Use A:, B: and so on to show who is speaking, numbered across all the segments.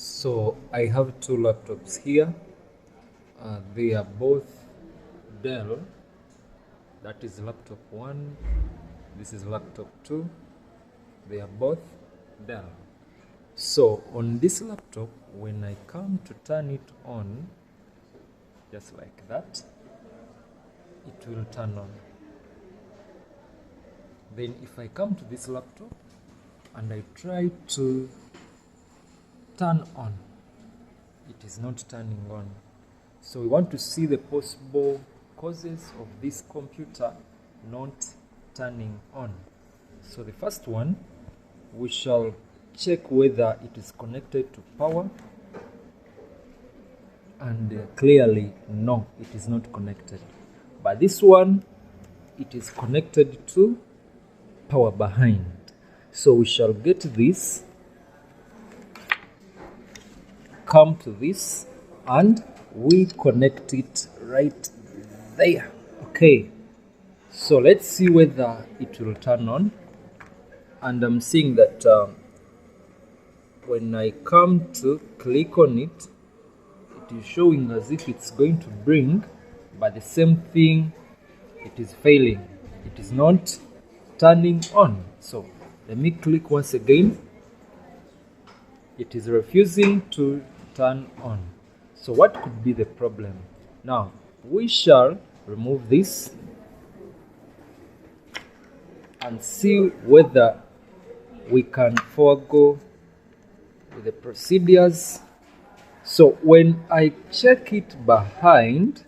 A: So I have two laptops here. They are both Dell. That is laptop 1. This is laptop 2. They are both Dell. So on this laptop, when I come to turn it on, just like that, it will turn on. Then if I come to this laptop and I try to turn on, it is not turning on. So we want to see the possible causes of this computer not turning on. So the first one, we shall check whether it is connected to power, and clearly no, it is not connected. But this one, it is connected to power behind. So we shall get this, come to this, and we connect it right there. Okay, so let's see whether it will turn on. And I'm seeing that when I come to click on it, it is showing as if it's going to bring, but the same thing, it is failing. It is not turning on. So let me click once again. It is refusing to turn on. So what could be the problem? Now we shall remove this and see whether we can forego with the procedures. So when I check it behind,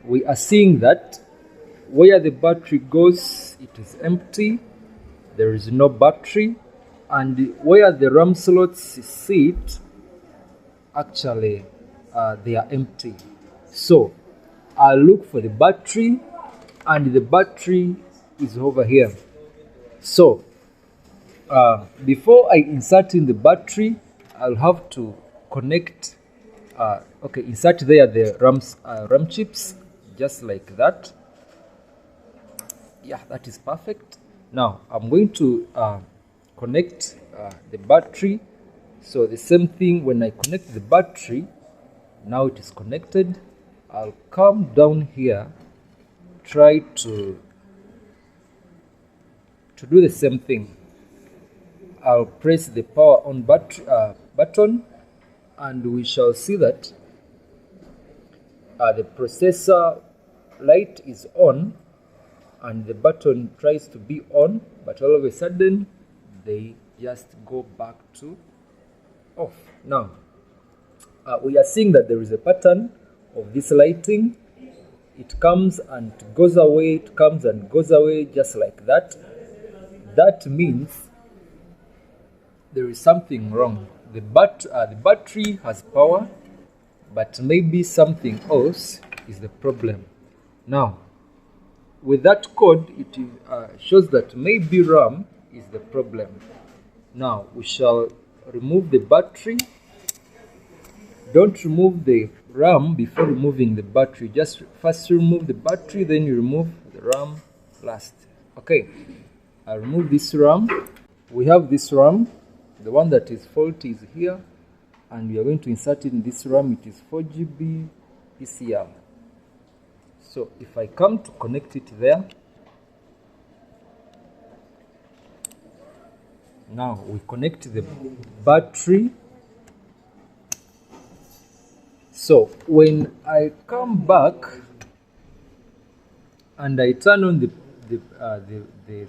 A: we are seeing that where the battery goes, it is empty. There is no battery. And where the RAM slots sit, actually they are empty. So I'll look for the battery, and the battery is over here. So before I insert in the battery, I'll have to connect, insert there the RAM chips, just like that. Yeah, that is perfect. Now I'm going to connect the battery. So the same thing, when I connect the battery, now it is connected. I'll come down here, try to do the same thing. I'll press the power on battery button, and we shall see that the processor light is on, and the button tries to be on, but all of a sudden they just go back to off. Now we are seeing that there is a pattern of this lighting. It comes and goes away, it comes and goes away, just like that. That means there is something wrong. The battery has power, but maybe something else is the problem. Now with that code, it shows that maybe RAM is the problem. Now we shall remove the battery. Don't remove the RAM before removing the battery. Just first remove the battery, then you remove the RAM last. Okay, I'll remove this RAM. We have this RAM. The one that is faulty is here, and we are going to insert in this RAM. It is 4GB PCL. So if I come to connect it there, now we connect the battery. So when I come back and I turn on the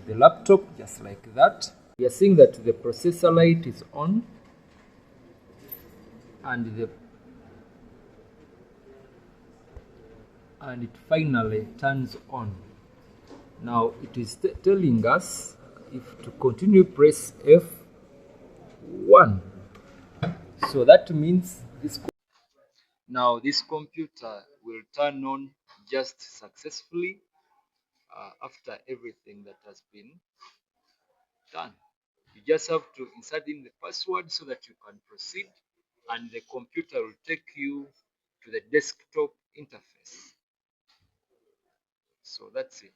A: laptop, just like that, we are seeing that the processor light is on, and it finally turns on. Now it is telling us if to continue, press F1. So that means this computer will turn on just successfully after everything that has been done. You just have to insert in the password so that you can proceed, and the computer will take you to the desktop interface. So that's it.